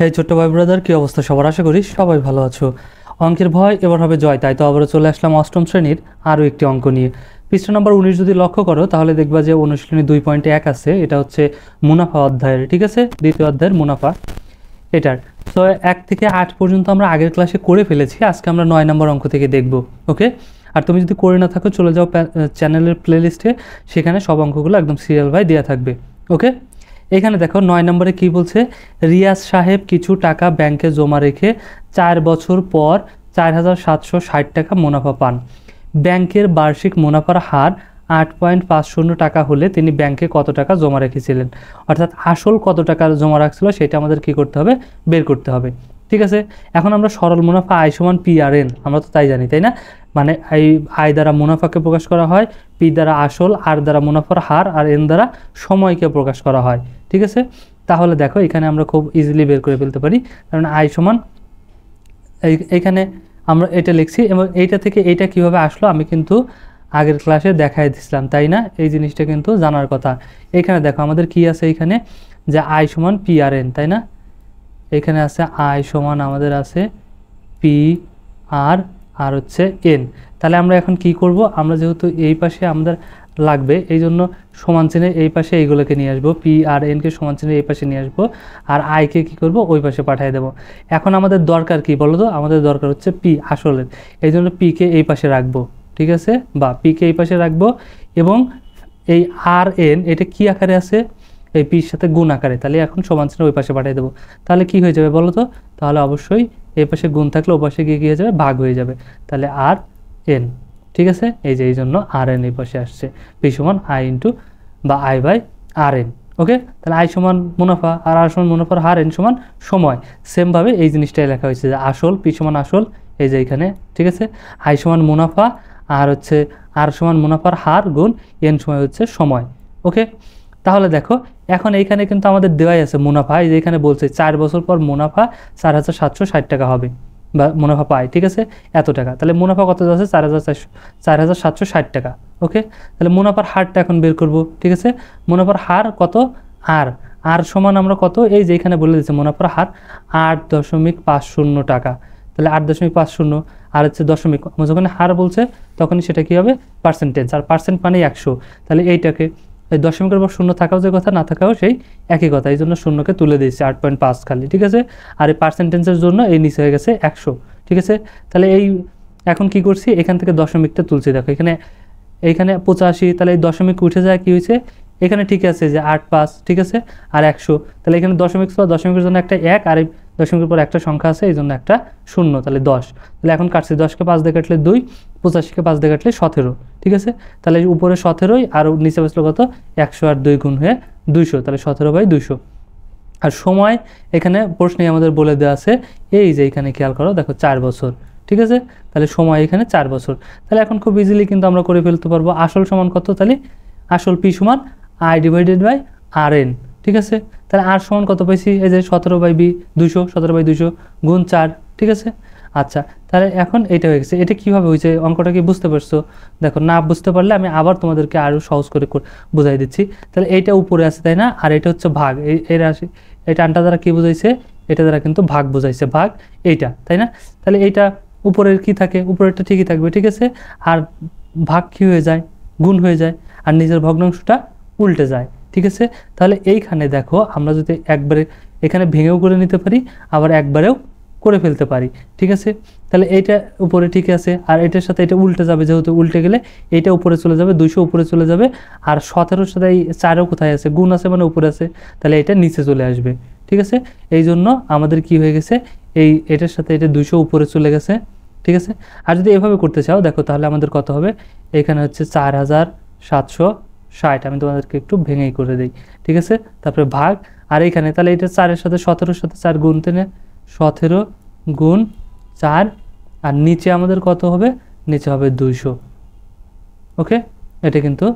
এই ছোট্ট ভাই ব্রাদার, কি অবস্থা সবার? আশা করি সবাই ভালো আছো। অঙ্কের ভয় এবার হবে জয়, তাই তো আবারও চলে আসলাম অষ্টম শ্রেণীর আরও একটি অঙ্ক নিয়ে। পৃষ্ঠা নম্বর 19 যদি লক্ষ্য করো তাহলে দেখবা যে অনুশীলনী 2.1 আছে, এটা হচ্ছে মুনাফা অধ্যায়ের, ঠিক আছে, দ্বিতীয় অধ্যায়ের মুনাফা এটার। তো 1 থেকে 8 পর্যন্ত আমরা আগের ক্লাসে করে ফেলেছি, আজকে আমরা 9 নম্বর অঙ্ক থেকে দেখব। ওকে, আর তুমি যদি করে না থাকো চলে যাও চ্যানেলের প্লেলিস্টে, সেখানে সব অঙ্কগুলো একদম সিরিয়াল বাই দেওয়া থাকবে। ওকে, এখানে দেখো 9 নম্বরে কি বলছে, রিয়াজ সাহেব কিছু টাকা ব্যাংকে জমা রেখে 4 বছর পর 4,760 টাকা মুনাফা পান। ব্যাংকের বার্ষিক মুনাফার হার 8.50 টাকা হলে তিনি ব্যাংকে কত টাকা জমা রেখেছিলেন, অর্থাৎ আসল কত টাকা জমা রাখছিল সেটা আমাদের কি করতে হবে, বের করতে হবে। ঠিক আছে, এখন আমরা সরল মুনাফা আই সমান পি আর এন, আমরা তো তাই জানি, তাই না? মানে আই দ্বারা মুনাফাকে প্রকাশ করা হয়, পি দ্বারা আসল, আর দ্বারা মুনাফার হার, আর এন দ্বারা সময়কে প্রকাশ করা হয়। ঠিক আছে, তাহলে দেখো এখানে আমরা খুব ইজিলি বের করে ফেলতে পারি, কারণ আই সমান এইখানে আমরা এটা লিখছি, এবং এইটা থেকে এইটা কিভাবে আসলো আমি কিন্তু আগের ক্লাসে দেখাই দিছিলাম, তাই না? এই জিনিসটা কিন্তু জানার কথা। এখানে দেখো আমাদের কি আছে, এখানে যে আই সমান পি আর এন, তাই না? এখানে আছে আই সমান আমাদের আছে পি আর হচ্ছে এন। তাহলে আমরা এখন কি করব, আমরা যেহেতু এই পাশে আমাদের লাগবে, এই জন্য সমান চিহ্নে এই পাশে এইগুলোকে নিয়ে আসবো, পি আর এনকে সমান চিহ্নে এই পাশে নিয়ে আসবো, আর আইকে কি করব, ওই পাশে পাঠিয়ে দেবো। এখন আমাদের দরকার কি বলো তো, আমাদের দরকার হচ্ছে পি আসলের, এই জন্য পিকে এই পাশে রাখবো, ঠিক আছে, বা পিকে এই পাশে রাখবো, এবং এই আর এন এটা কি আকারে আছে, এই পির সাথে গুণ আকারে, তাহলে এখন সমান চিহ্ন ওই পাশে পাঠিয়ে দেবো। তাহলে কি হয়ে যাবে বলো তো, তাহলে অবশ্যই এই পাশে গুণ থাকলে ও পাশে গিয়ে কী হয়ে যাবে, ভাগ হয়ে যাবে, তাহলে আর এন। ঠিক আছে, এই যে এই জন্য আর এন এই পাশে আসছে, পি সমান আই ইন্টু বা আই বাই আর এন। ওকে, তাহলে আই সমান মুনাফা আর আর সমান মুনাফার হার, এন সমান সময়। সেমভাবে এই জিনিসটাই লেখা হয়েছে যে আসল, পি সমান আসল, এই যে এখানে, ঠিক আছে, আই সমান মুনাফা, আর হচ্ছে আর সমান মুনাফার হার গুণ এন সময় হচ্ছে সময়। ওকে, তাহলে দেখো এখন এইখানে কিন্তু আমাদের দেওয়াই আছে মুনাফা, এই যে এখানে বলছে 4 বছর পর মুনাফা 4,760 টাকা হবে, বা মুনাফা পায়, ঠিক আছে, এত টাকা। তাহলে মুনাফা কত আছে, 4,760 টাকা। ওকে, তাহলে মুনাফার হারটা এখন বের করব। ঠিক আছে, মুনাফার হার কত, আর সমান আমরা কত, এই যে এখানে বলে দিচ্ছে মুনাফার হার 8.50 টাকা। তাহলে 8.50 আর হচ্ছে দশমিক, যখন হার বলছে তখনই সেটা কি হবে, পার্সেন্টেজ, আর পার্সেন্ট মানে 100। তাহলে এইটাকে এই দশমিকের পর শূন্য থাকাও যে কথা, না থাকাও সেই একই কথা, এই জন্য শূন্যকে তুলে দিয়েছে 8.5 খালি। ঠিক আছে, আর এই পার্সেন্টেজের জন্য এই নিচে হয়ে গেছে 100। ঠিক আছে, তাহলে এই এখন কি করছি, এখান থেকে দশমিকটা তুলছি, দেখো এখানে 85, তাহলে এই দশমিক উঠে যায়, কি হয়েছে এখানে, ঠিক আছে, যে 8.5, ঠিক আছে, আর 100, তাহলে এখানে দশমিক ছিল, দশমিকের জন্য একটা 1, আর এই দশমিকের পর একটা সংখ্যা আছে, এই জন্য একটা শূন্য, তাহলে 10। তাহলে এখন কাটছি, 10কে 5 দিয়ে কাটলে 2, 85কে 5 দিয়ে কাটলে 17। ঠিক আছে, তাহলে উপরে 17 আর নিচে বসলো কত, 100 আর 2 গুণ হয়ে 200, তাহলে 17/200। আর সময় এখানে প্রশ্নে আমাদের বলে দেওয়া আছে, এই যে এখানে খেয়াল করো, দেখো 4 বছর। ঠিক আছে, তাহলে সময় এখানে 4 বছর। তাহলে এখন খুব ইজিলি কিন্তু আমরা করে ফেলতে পারবো, আসল সমান কত, তাহলে আসল পি সমান I divided by R N. ঠিক আছে, তাহলে আর সমান কত পাইছি, এই যে 17/200, 17/200 গুণ 4। ঠিক আছে, আচ্ছা, তাহলে এখন এটা হয়ে গেছে। এটা কীভাবে হয়েছে, অঙ্কটা কি বুঝতে পারছো? দেখো, না বুঝতে পারলে আমি আবার তোমাদেরকে আরও সহজ করে বুঝাই দিচ্ছি। তাহলে এইটা উপরে আছে, তাই না, আর এটা হচ্ছে ভাগ, এই রাশি, এটা আনটা দ্বারা কী বোঝাইছে, এটা দ্বারা কিন্তু ভাগ বোঝাইছে, ভাগ এইটা, তাই না? তাহলে এইটা উপরের কি থাকে, উপরেরটা ঠিকই থাকবে, ঠিক আছে, আর ভাগ কী হয়ে যায়, গুণ হয়ে যায়, আর নিচের ভগ্নাংশটা উল্টে যায়। ঠিক আছে, তাহলে এইখানে দেখো আমরা যদি একবারে এখানে ভেঙেও করে নিতে পারি, আবার একবারেও করে ফেলতে পারি। ঠিক আছে, তাহলে এইটা উপরে ঠিক আছে, আর এটার সাথে এটা উল্টে যাবে, যেহেতু উল্টে গেলে এইটা উপরে চলে যাবে, 200 উপরে চলে যাবে, আর 17-র সাথে এই 4ও কোথায় আছে, গুণ আছে মানে উপরে আছে, তাহলে এটা নিচে চলে আসবে। ঠিক আছে, এই জন্য আমাদের কি হয়ে গেছে, এটার সাথে এটা 200 উপরে চলে গেছে। ঠিক আছে, আর যদি এভাবে করতে চাও দেখো, তাহলে আমাদের কত হবে, এখানে হচ্ছে 4,760, আমি তোমাদেরকে একটু ভেঙেই করে দিই। ঠিক আছে, তারপরে ভাগ, আর এইখানে তাহলে এটা 4-এর সাথে 17-র সাথে 4 গুণ, 17 গুণ 4, আর নিচে আমাদের কত হবে, নিচে হবে 200। ওকে, এটা কিন্তু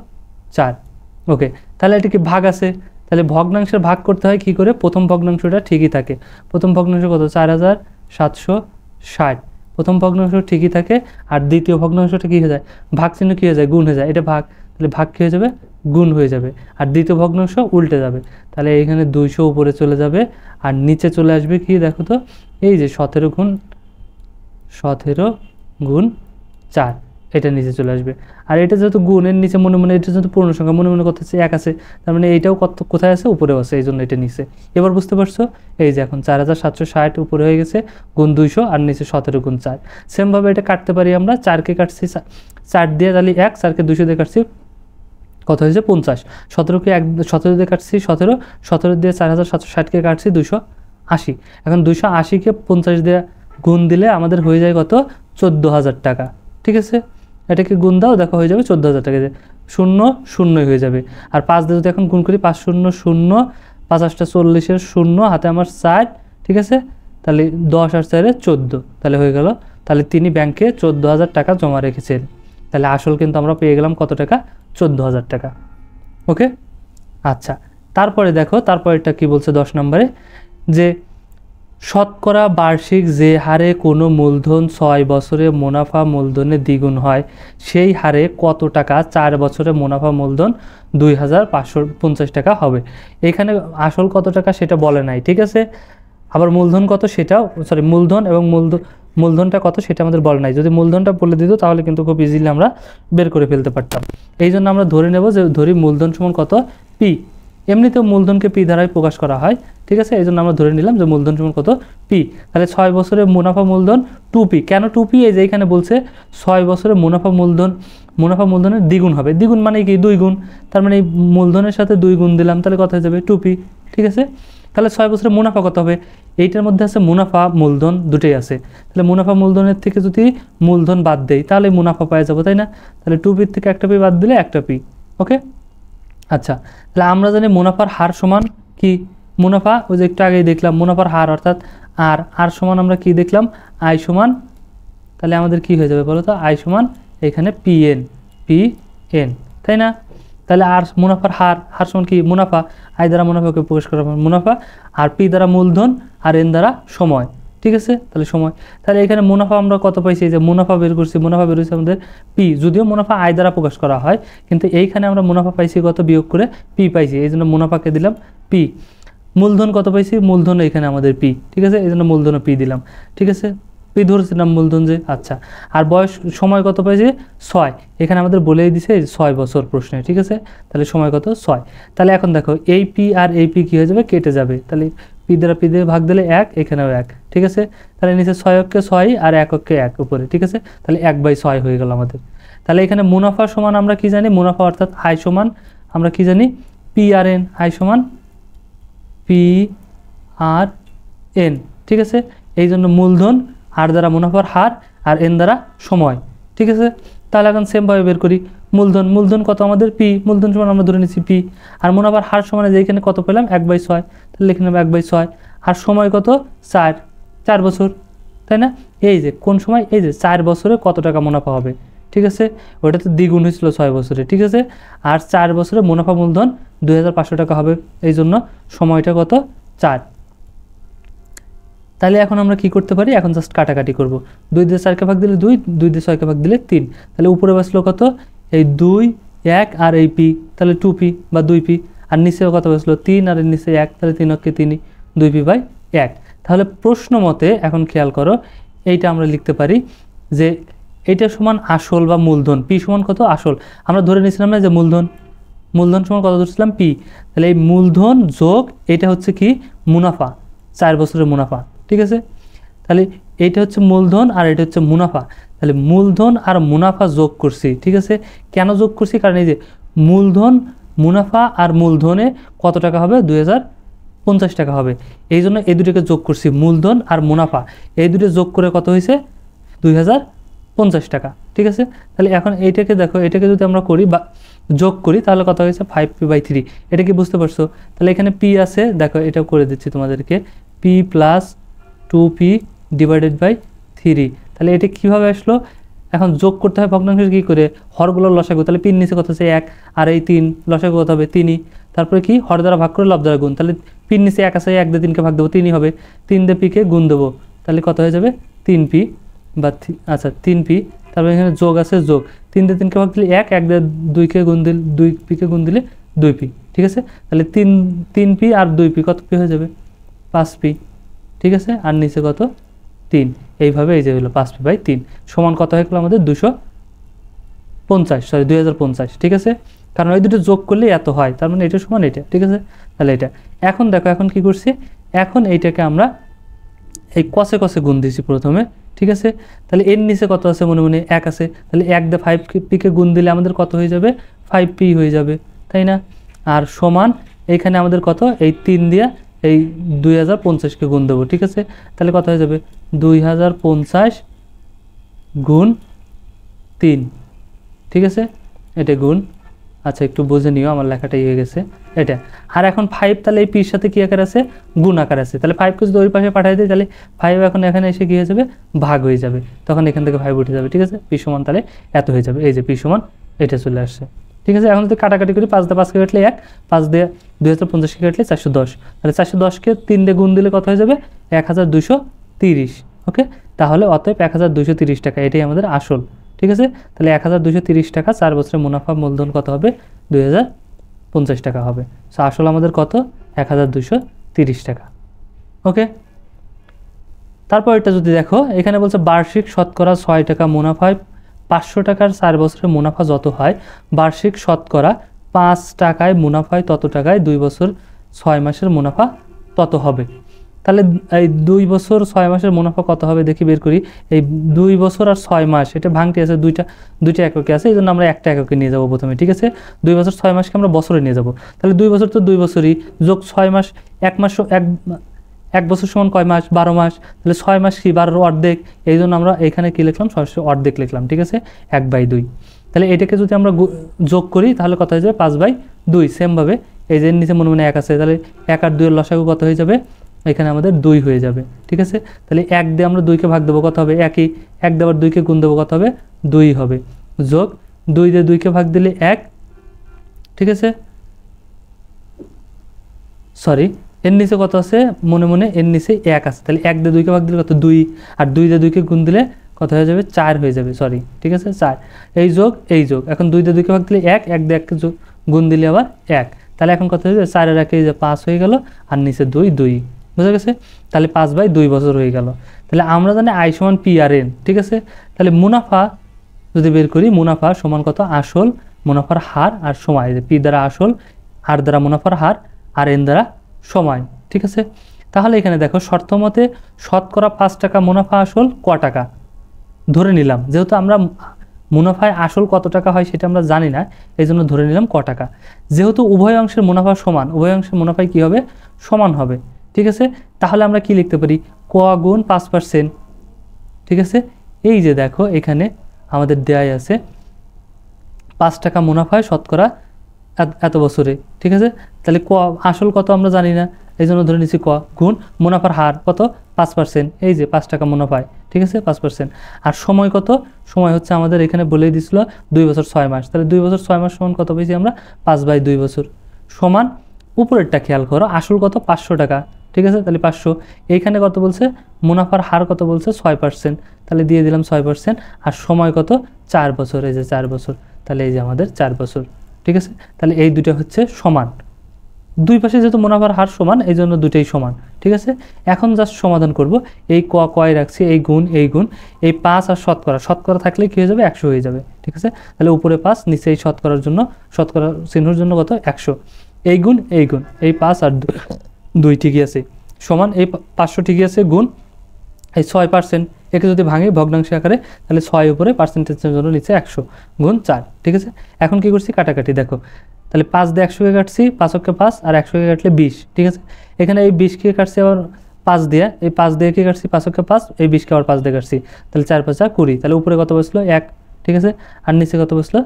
4। ওকে, তাহলে এটা কি ভাগ আছে, তাহলে ভগ্নাংশের ভাগ করতে হয় কি করে, প্রথম ভগ্নাংশটা ঠিকই থাকে, প্রথম ভগ্নাংশ কত, 4,760, প্রথম ভগ্নাংশ ঠিকই থাকে, আর দ্বিতীয় ভগ্নাংশটা কী হয়ে যায়, ভাগ চিহ্ন কী হয়ে যায়, গুণ হয়ে যায়, এটা ভাগ, তাহলে ভাগ কী হয়ে যাবে, গুণ হয়ে যাবে, আর দ্বিতীয় ভগ্নাংশ উল্টে যাবে। তাহলে এইখানে 200 উপরে চলে যাবে, আর নিচে চলে আসবে কি দেখো তো, এই যে 17 গুণ 4, এটা নিচে চলে আসবে। আর এটা যেহেতু গুণের নিচে মনে মনে, এটা যেহেতু পূর্ণ সংখ্যা মনে মনে করতেছে 1 আছে, তার মানে এইটাও কোথায় আছে, উপরেও আছে, এই জন্য এটা নিচে। এবার বুঝতে পারছো, এই যে এখন 4760 উপরে হয়ে গেছে, গুণ 200 আর নিচে 17 গুণ 4। সেমভাবে এটা কাটতে পারি আমরা, 4কে কাটছি 4 দিয়ে, তাহলে 1, 4কে 200 দিয়ে কাটছি, কত হয়েছে 50। 17কে 17 দিয়ে কাটছি 17 দিয়ে 4760কে কাটছি 280। এখন 280কে 50 দিয়ে গুণ দিলে আমাদের হয়ে যায় কত, 14,000 টাকা। ঠিক আছে, এটাকে গুণ দাও, দেখো হয়ে যাবে 14,000 টাকা, 0 0 হয়ে যাবে। আর 5 দিয়ে যদি এখন গুণ করি, 5 0 0, 5 8 40 0, হাতে আমার 4, ঠিক আছে, তাহলে 10 আর 4 14, তাহলে হয়ে গেল। তাহলে তিনি ব্যাংকে 14,000 টাকা জমা রেখেছেন। তাহলে আসল কিন্তু আমরা পেয়ে গেলাম কত টাকা, 14,000 টাকা। ওকে, আচ্ছা, তারপরে দেখো, তারপরেটা কি বলছে 10 নম্বরে, যে শতকরা বার্ষিক যে হারে কোনো মূলধন 6 বছরে মুনাফা মূলধনে দ্বিগুণ হয়, সেই হারে কত টাকা 4 বছরে মুনাফা মূলধন 2,550 টাকা হবে। এখানে আসল কত টাকা সেটা বলে নাই, ঠিক আছে, আবার মূলধন কত সেটাও, সরি, মূলধন এবং মূলধনটা কত সেটা আমাদের বলে নাই। যদি মূলধনটা বলে দিত তাহলে কিন্তু খুব ইজিলি আমরা বের করে ফেলতে পারতাম। এই জন্য আমরা ধরে নেব যে, ধরি মূলধন সমান কত, পি। এমনিতেও মূলধনকে পি দ্বারাই প্রকাশ করা হয়, ঠিক আছে, এই জন্য আমরা ধরে নিলাম যে মূলধন সমান কত, পি। তাহলে 6 বছরে মুনাফা মূলধন 2p। কেন 2p? এই যে এখানে বলছে 6 বছরে মুনাফা মূলধনের দ্বিগুণ হবে। দ্বিগুণ মানে কি, 2 গুণ, তার মানে এই মূলধনের সাথে 2 গুণ দিলাম, তাহলে কত হয়ে যাবে, 2p। ঠিক আছে, তাহলে 6 বছরে মুনাফা কত হবে, এইটার মধ্যে আছে মুনাফা মূলধন দুটোই আছে। তাহলে মুনাফা মূলধনের থেকে যদি মূলধন বাদ দেই তাহলে মুনাফা পাওয়া যাবে, তাই না? তাহলে 2p থেকে একটা পি বাদ দিলে একটা পি। ওকে, আচ্ছা, তাহলে আমরা জানি মুনাফার হার সমান কি, মুনাফা ওই যে একটু আগেই দেখলাম মুনাফার হার, অর্থাৎ আর সমান আমরা কি দেখলাম, আই সমান, তাহলে আমাদের কি হয়ে যাবে বলো তো, আই সমান এখানে পিএন, তাই না? তাহলে আর মুনাফার হার সমান কি, মুনাফা, আই দ্বারা মুনাফাকে প্রকাশ করা মুনাফা, আর পি দ্বারা মূলধন, আর এন দ্বারা সময়। ঠিক আছে, তাহলে সময়। তাহলে এখানে মুনাফা আমরা কত পাইছি, যে মুনাফা বের করছি, মুনাফা বের হয়েছে আমাদের পি। যদিও মুনাফা আয় দ্বারা প্রকাশ করা হয়, কিন্তু এইখানে আমরা মুনাফা পাইছি কত, বিয়োগ করে পি পাইছি, এই জন্য মুনাফাকে দিলাম পি। মূলধন কত পাইছি, মূলধন এখানে আমাদের পি। ঠিক আছে, এই জন্য মূলধনও পি দিলাম। ঠিক আছে, পি ধরছিলাম মূলধন যে, আচ্ছা। আর বয়স, সময় কত পাইছি, 6। এখানে আমাদের বলেই দিছে 6 বছর প্রশ্নে। ঠিক আছে, তাহলে সময় কত, 6। তাহলে এখন দেখো এই পি আর এই পি কী হয়ে যাবে, কেটে যাবে। তাহলে পি দ্বারা পি দিয়ে ভাগ দিলে 1, এখানেও 1। ঠিক আছে, তাহলে নিচে 6 অক্ষে 6 আর 1 অক্ষে 1 উপরে। ঠিক আছে, তাহলে 1/6 হয়ে গেল আমাদের। তাহলে এখানে মুনাফা সমান আমরা কি জানি, মুনাফা অর্থাৎ আয় সমান আমরা কি জানি, পি আর এন। আয় সমান পি আর এন। ঠিক আছে, এই জন্য মূলধন আর দ্বারা মুনাফার হার, আর এন দ্বারা সময়। ঠিক আছে, তাহলে এখন সেমভাবে বের করি। মূলধন কত আমাদের, পি। মূলধন সমান আমরা ধরে নিচ্ছি পি, আর মুনাফার হার সমানে যে এখানে কত পেলাম, 1/6, তাহলে লিখে নেব 1/6। আর সময় কত, 4 বছর, তাই না? এই যে কোন সময়, এই যে 4 বছরে কত টাকা মুনাফা হবে। ঠিক আছে, ওটা তো দ্বিগুণ হয়েছিল 6 বছরে। ঠিক আছে, আর 4 বছরে মুনাফা মূলধন 2,500 টাকা হবে, এই জন্য সময়টা কত, 4। তাহলে এখন আমরা কি করতে পারি, এখন জাস্ট কাটাকাটি করব। 2 দিয়ে 4কে ভাগ দিলে 2, 2 দিয়ে 6কে ভাগ দিলে 3। তাহলে উপরে বাঁচলো কত, এই 2, 1 আর এই পি, তাহলে 2p বা 2p। আর নিচেও কত বাঁচলো, 3 আর এর নিচে 1, তাহলে 3 অক্ষে 3, 2p/1। তাহলে প্রশ্ন মতে এখন খেয়াল করো, এইটা আমরা লিখতে পারি যে এইটা সমান আসল বা মূলধন। পি সমান কত, আসল। আমরা ধরে নিয়েছিলাম না যে মূলধন সমান কত ধরছিলাম, পি। তাহলে এই মূলধন যোগ এটা হচ্ছে কি, মুনাফা, 4 বছরের মুনাফা। ঠিক আছে, তাহলে এইটা হচ্ছে মূলধন আর এটা হচ্ছে মুনাফা। তাহলে মূলধন আর মুনাফা যোগ করছি। ঠিক আছে, কেন যোগ করছি, কারণ এই যে মূলধন, মুনাফা আর মূলধনে কত টাকা হবে, 2,050 টাকা হবে। এই জন্য এই দুটোকে যোগ করছি, মূলধন আর মুনাফা, এই দুটো যোগ করে কত হয়েছে, 2,050 টাকা। ঠিক আছে, তাহলে এখন এইটাকে দেখো, এটাকে যদি আমরা করি বা যোগ করি তাহলে কত হয়েছে, 5p/3। এটা কি বুঝতে পারছো? তাহলে এখানে পি আছে, দেখো এটাও করে দিচ্ছি তোমাদেরকে, পি প্লাস 2p / 3। তাহলে এটা কীভাবে আসলো, এখন যোগ করতে হয় ভগ্নাংশের কী করে, হরগুলোর লসাগু। তাহলে পির নিচে কত আছে, 1, আর এই 3, লসাগু কত হবে, 3। তারপরে কি, হর দ্বারা ভাগ করে লব দ্বারা গুণ। তাহলে পির নিচে 1 আছে, 1 দিয়ে 3কে ভাগ দেবো, 3ই হবে। 3 দিয়ে পিকে গুণ দেবো, তাহলে কত হয়ে যাবে, 3p বা আচ্ছা 3p। তারপর এখানে যোগ আছে, যোগ 3 দিয়ে 3কে ভাগ দিলে 1, 1 দিয়ে 2কে গুণ দিলে 2p-কে গুণ দিলে 2p, ঠিক আছে। তাহলে 3p আর 2p কত p হয়ে যাবে 5p, ঠিক আছে। আর নিচে কত 3, এইভাবে এই যে হলো 5p/3 সমান কত হয়ে গেল আমাদের 2050, ঠিক আছে। কারণ এই দুটো যোগ করলে এত হয়, তার মানে এটা সমান এটা, ঠিক আছে। তাহলে এটা এখন দেখো এখন কি করছি, এখন এইটাকে আমরা এই কষে কষে গুণ দিয়েছি প্রথমে, ঠিক আছে। তাহলে এর নিচে কত আছে মনে মনে 1 আছে, তাহলে 1 দিয়ে 5p-কে গুণ দিলে আমাদের কত হয়ে যাবে 5p হয়ে যাবে, তাই না। আর সমান এইখানে আমাদের কত, এই 3 দিয়ে এই 2050-কে গুণ দেবো, ঠিক আছে। তাহলে কত হয়ে যাবে 2050 গুণ 3, ঠিক আছে। এটা গুণ, আচ্ছা একটু বুঝে নিও, আমার লেখাটাই হয়ে গেছে এটা। আর এখন 5 তাহলে এই পির সাথে কি আকার আছে, গুণ আকার আছে। তাহলে 5কে যদি ওই পাশে পাঠাই দিই তাহলে 5 এখন এখানে এসে কি হয়ে যাবে ভাগ হয়ে যাবে, তখন এখান থেকে 5 উঠে যাবে, ঠিক আছে। পি সমান তাহলে এত হয়ে যাবে, এই যে পি সমান এটা চলে আসছে, ঠিক আছে। এখন যদি কাটাকাটি করি 5 দিয়ে 5কে কাটলে 1, 5 দিয়ে 2050-কে কাটলে 410, তাহলে 410-কে 3 দিয়ে গুণ দিলে কত হয়ে যাবে 1230, ওকে। তাহলে অতএব 1230 টাকা এটাই আমাদের আসল, ঠিক আছে। তাহলে 1230 টাকা, 4 বছরের মুনাফা মূলধন কত হবে 2050 টাকা হবে। সো আসল আমাদের কত 1230 টাকা, ওকে। তারপর এটা যদি দেখো এখানে বলছে বার্ষিক শতকরা 6 টাকা মুনাফায় 500 টাকার 4 বছরের মুনাফা যত হয়, বার্ষিক শতকরা 5 টাকায় মুনাফায় তত টাকায় 2 বছর 6 মাসের মুনাফা তত হবে। তাহলে এই 2 বছর 6 মাসের মুনাফা কত হবে দেখি বের করি। এই 2 বছর আর 6 মাস এটা ভাঙটি আছে, দুইটা এককে আছে, এই জন্য আমরা একটা এককে নিয়ে যাবো প্রথমে, ঠিক আছে। 2 বছর 6 মাসকে আমরা বছরে নিয়ে যাব, তাহলে 2 বছর তো 2 বছরই, যোগ 6 মাস, 1 বছর সমান কয় মাস 12 মাস, তাহলে 6 মাস কি 12-এর অর্ধেক, এই জন্য আমরা এখানে কি লিখলাম সরাসরি অর্ধেক লিখলাম, ঠিক আছে 1/2। তাহলে এটাকে যদি আমরা যোগ করি তাহলে কত হয়ে যাবে 5/2। সেমভাবে এই যে নিচে মনে মনে 1 আছে, তাহলে 1 আর 2 এর লসাগু কত হয়ে যাবে, এখানে আমাদের 2 হয়ে যাবে, ঠিক আছে। তাহলে 1 দিয়ে আমরা 2কে ভাগ দেবো কত হবে 1ই, 1 দিয়ে আবার 2কে গুণ দেবো কত হবে 2 হবে, যোগ 2 দিয়ে 2কে ভাগ দিলে 1, ঠিক আছে। সরি, এর নিচে কত আছে মনে মনে, এর নিচে 1 আছে, তাহলে 1 দিয়ে 2কে ভাগ দিলে কত 2, আর 2 দিয়ে 2কে গুণ দিলে কত হয়ে যাবে 4 হয়ে যাবে, সরি, ঠিক আছে 4। এই যোগ এই যোগ, এখন 2 দিয়ে 2কে ভাগ দিলে 1, 1 দিয়ে 1কে গুণ দিলে আবার 1, তাহলে এখন কত হয়ে যাবে 4 আর 1 যে 5 হয়ে গেল, আর নিচে 2, বুঝা গেছে। তাহলে 5/2 বছর হয়ে গেল। তাহলে আমরা জানি আই সমান পি আর এন, ঠিক আছে। তাহলে মুনাফা যদি বের করি, মুনাফা সমান কত আসল মুনাফার হার আর সময়, যে পি দ্বারা আসল, আর দ্বারা মুনাফার হার, আর এন দ্বারা সময়, ঠিক আছে। তাহলে এখানে দেখো শর্ত মতে শতকরা 5 টাকা মুনাফা আসল ক টাকা ধরে নিলাম, যেহেতু আমরা মুনাফায় আসল কত টাকা হয় সেটা আমরা জানি না, এই জন্য ধরে নিলাম ক টাকা। যেহেতু উভয় অংশের মুনাফা সমান, উভয় অংশের মুনাফায় কি হবে সমান হবে, ঠিক আছে। তাহলে আমরা কি লিখতে পারি ক গুণ 5%, ঠিক আছে। এই যে দেখো এখানে আমাদের দেয়াই আছে 5 টাকা মুনাফায় শতকরা এত বছরে, ঠিক আছে। তাহলে ক আসল কত আমরা জানি না, এই জন্য ধরে নিচ্ছি ক গুণ মুনাফার হার কত 5%, এই যে 5 টাকা মুনাফায়, ঠিক আছে 5%। আর সময় কত, সময় হচ্ছে আমাদের এখানে বলেই দিছিল 2 বছর 6 মাস, তাহলে 2 বছর 6 মাস সমান কত পেয়েছি আমরা 5/2 বছর, সমান উপরেরটা খেয়াল করো আসল কত 500 টাকা, ঠিক আছে। তাহলে 500, এইখানে কত বলছে মুনাফার হার কত বলছে 6%, তাহলে দিয়ে দিলাম 6%, আর সময় কত 4 বছর, এই যে 4 বছর, তাহলে এই যে আমাদের 4 বছর, ঠিক আছে। তাহলে এই দুটো হচ্ছে সমান, দুই পাশে যেহেতু মুনাফার হার সমান এই জন্য দুটোই সমান, ঠিক আছে। এখন জাস্ট সমাধান করব, এই কয় রাখছি, এই গুণ এই 5 আর শতকরা থাকলে কি হয়ে যাবে 100 হয়ে যাবে, ঠিক আছে। তাহলে উপরে 5 নিচে এই শতকরার জন্য, শতকরা চিহ্নের জন্য কত 100, এই গুণ এই 5 আর 2 ঠিকই আছে সমান, এই 500 ঠিকই আছে গুণ এই 6%, একে যদি ভাঙি ভগ্নাংশ আকারে তাহলে 6 উপরে পার্সেন্টেজের জন্য নিচে 100 গুণ 4, ঠিক আছে। এখন কি করছি কাটাকাটি দেখো, তাহলে 5 দিয়ে 100কে কাটছি, 5কে 5 আর 100কে কাটলে 20, ঠিক আছে। এখানে এই 20কে কাটছি আবার 5 দিয়ে, এই 5 দিয়ে কি কাটছি 5কে 5, এই 20কে আবার 5 দিয়ে কাটছি, তাহলে 4 5 20, তাহলে উপরে কত বসলো 1, ঠিক আছে। আর নিচে কত বসলো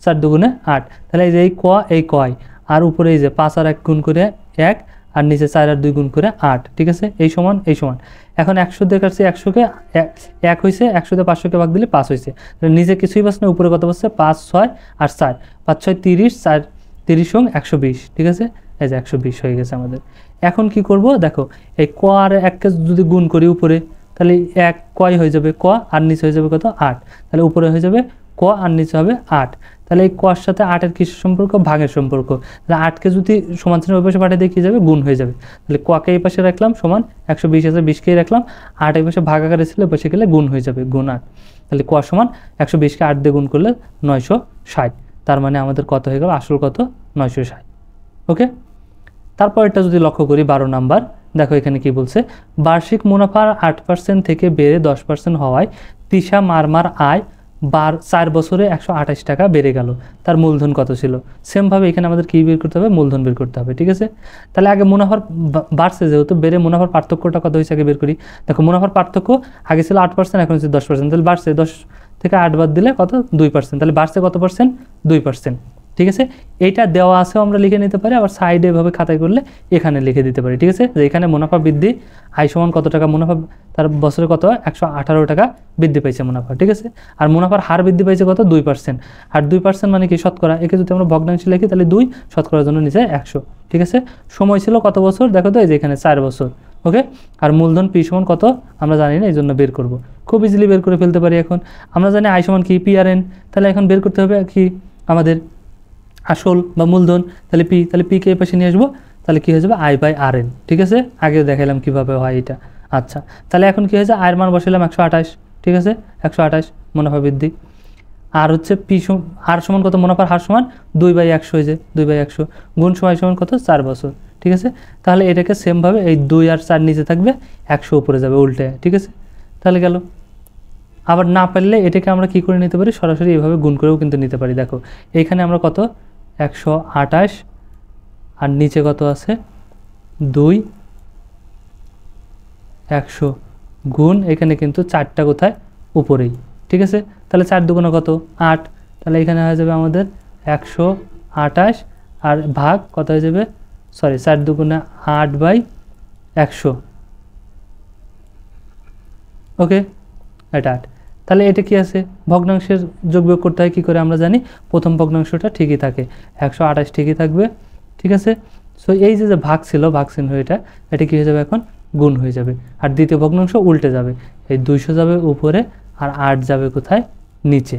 4 দুগুণে 8, তাহলে এই যে এই কয় আর উপরে এই যে 5 আর 1 গুণ করে 1, আর নিচে 4 আর 2 গুণ করে 8, ঠিক আছে। এই সমান এখন 100 দিয়ে কাটছি, 100কে 1 হয়েছে, 100 দিয়ে 500কে ভাগ দিলে 5 হয়েছে, তাহলে নিচে কিছুই বাস না, উপরে কত বসছে 5 6 আর 4, 5 6 30, 4 30 সং 120, ঠিক আছে। এই যে 120 হয়ে গেছে আমাদের। এখন কি করব দেখো, এই ক আর 1কে যদি গুণ করি উপরে তাহলে এক কয় হয়ে যাবে ক, আর নিচে হয়ে যাবে কত 8, তাহলে উপরে হয়ে যাবে ক আর নিচে হবে 8। তাহলে এই কর সাথে 8-এর কিসের সম্পর্ক? ভাগের সম্পর্ক। তাহলে 8কে যদি সমান চিহ্নের ওই পাশে পাঠিয়ে দিয়ে কী যাবে? গুণ হয়ে যাবে। তাহলে ককে এই পাশে রাখলাম সমান 120 আছে, 20কেই রাখলাম, 8 এই পাশে ভাগ আকারে ছিল, ওই পাশে গেলে গুণ হয়ে যাবে, গুণ 8। তাহলে ক সমান 120কে 8 দিয়ে গুণ করলে 960। তার মানে আমাদের কত হয়ে গেল? আসল কত? 960। ওকে, তারপর এটা যদি লক্ষ্য করি 12 নাম্বার, দেখো এখানে কি বলছে, বার্ষিক মুনাফার 8% থেকে বেড়ে 10% হওয়ায় তিশা মারমার আয় 4 বছরে 128 টাকা বেড়ে গেল, তার মূলধন কত ছিল? সেমভাবে এখানে আমাদের কী বের করতে হবে? মূলধন বের করতে হবে। ঠিক আছে, তাহলে আগে মুনাফার বাড়ছে যেহেতু, বেড়ে মুনাফার পার্থক্যটা কত হয়েছে আগে বের করি। দেখো মুনাফার পার্থক্য আগে ছিল 8%, এখন হচ্ছে 10%, তাহলে বাড়ছে 10 থেকে 8 বাদ দিলে কত? 2%, তাহলে বাড়ছে কত পার্সেন্ট? 2%। ঠিক আছে, এইটা দেওয়া আছে আমরা লিখে নিতে পারি, আবার সাইডে এভাবে খাতায় করলে এখানে লিখে দিতে পারি। ঠিক আছে, যে এখানে মুনাফা বৃদ্ধি, আয় সমান কত টাকা মুনাফা, তার বছরে কত? 118 টাকা বৃদ্ধি পাইছে মুনাফা। ঠিক আছে, আর মুনাফার হার বৃদ্ধি পাইছে কত? 2%। আর 2% মানে কি? শতকরা। একে যদি আমরা ভগ্নাংশে লিখি তাহলে 2 শতকরার জন্য নিচে 100। ঠিক আছে, সময় ছিল কত বছর? দেখো তো এই যে এখানে 4 বছর। ওকে, আর মূলধন পি সমান কত আমরা জানি না, এই জন্য বের করব, খুব ইজিলি বের করে ফেলতে পারি। এখন আমরা জানি আয় সমান কি? P R N. তাহলে এখন বের করতে হবে কি আমাদের? আসল বা মূলধন। তাহলে পি, তাহলে পিকে এই পাশে নিয়ে আসবো, তাহলে কী হয়ে যাবে? I by R N. ঠিক আছে, আগে দেখালাম কীভাবে হয় এটা। আচ্ছা, তাহলে এখন কী হয়েছে? আয়ের মান বসালাম 128। ঠিক আছে, 128 মুনাফা বৃদ্ধি। আর হচ্ছে পি আর সমান কত? মুনাফার হার সমান 2/100 হয়ে যায়, 2/100 গুণ সময় সমান কত? 4 বছর। ঠিক আছে, তাহলে এটাকে সেমভাবে এই 2 আর 4 নিচে থাকবে, 100 উপরে যাবে উল্টে। ঠিক আছে, তাহলে গেল। আবার না পারলে এটাকে আমরা কি করে নিতে পারি? সরাসরি এইভাবে গুণ করেও কিন্তু নিতে পারি। দেখো এইখানে আমরা কত? 128, আর নিচে কত আছে? 2, 100 গুণ, এখানে কিন্তু 4টা কোথায়? উপরেই। ঠিক আছে, তাহলে 4 দুগুণে কত? 8, তাহলে এখানে হয়ে যাবে আমাদের 128, আর ভাগ কত হয়ে যাবে? 4 দুগুণে 8/100। ওকে, এটা 8। তাহলে এটা কি আছে? ভগ্নাংশের যোগ বিয়োগ করতে হয় কী করে আমরা জানি? প্রথম ভগ্নাংশটা ঠিকই থাকে, 128 ঠিকই থাকবে। ঠিক আছে, সো এই যে ভাগ ছিল, ভাগ চিহ্ন এটা কী হয়ে যাবে? এখন গুণ হয়ে যাবে। আর দ্বিতীয় ভগ্নাংশ উল্টে যাবে, এই 200 যাবে উপরে আর 8 যাবে কোথায়? নিচে।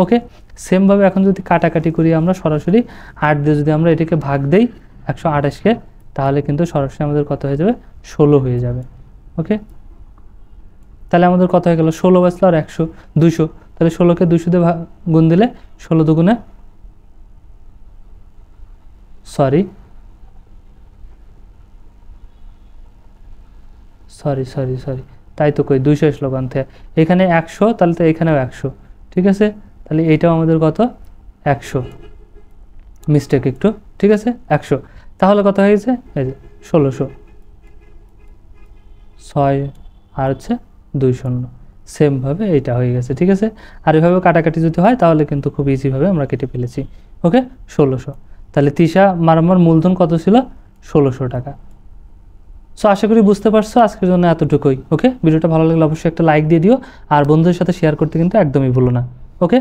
ওকে, সেমভাবে এখন যদি কাটাকাটি করি আমরা সরাসরি 8 দিয়ে যদি আমরা এটাকে ভাগ দেই 128কে, তাহলে কিন্তু সরাসরি আমাদের কত হয়ে যাবে? 16 হয়ে যাবে। ওকে, তাহলে আমাদের কত হয়ে গেল? 16 বাঁচলো আর 100, 200। তাহলে 16কে 200 দিয়ে গুণ দিলে 16 দুগুণে সরি, তাই তো কই 200 শ্লোকান থেকে এখানে 100, তাহলে তো এখানেও 100। ঠিক আছে, তাহলে এইটাও আমাদের কত? 100, মিস্টেক একটু। ঠিক আছে, 100। তাহলে কত হয়ে গেছে? এই যে 1600, 6 আর হচ্ছে 2শূন্য, সেমভাবে এইটা হয়ে গেছে। ঠিক আছে, আর এভাবে কাটাকাটি যদি হয় তাহলে কিন্তু খুব ইজিভাবে আমরা কেটে ফেলেছি। ওকে, 1600। তাহলে তিশা মারমার মূলধন কত ছিল? 1600 টাকা। সো আশা করি বুঝতে পারছো, আজকের জন্য এতটুকুই। ওকে, ভিডিওটা ভালো লাগলে অবশ্যই একটা লাইক দিয়ে দিও, আর বন্ধুদের সাথে শেয়ার করতে কিন্তু একদমই ভুলো না। ওকে,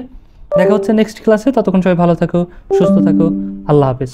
দেখা হচ্ছে নেক্সট ক্লাসে, ততক্ষণ সবাই ভালো থাকো, সুস্থ থাকো, আল্লাহ হাফেজ।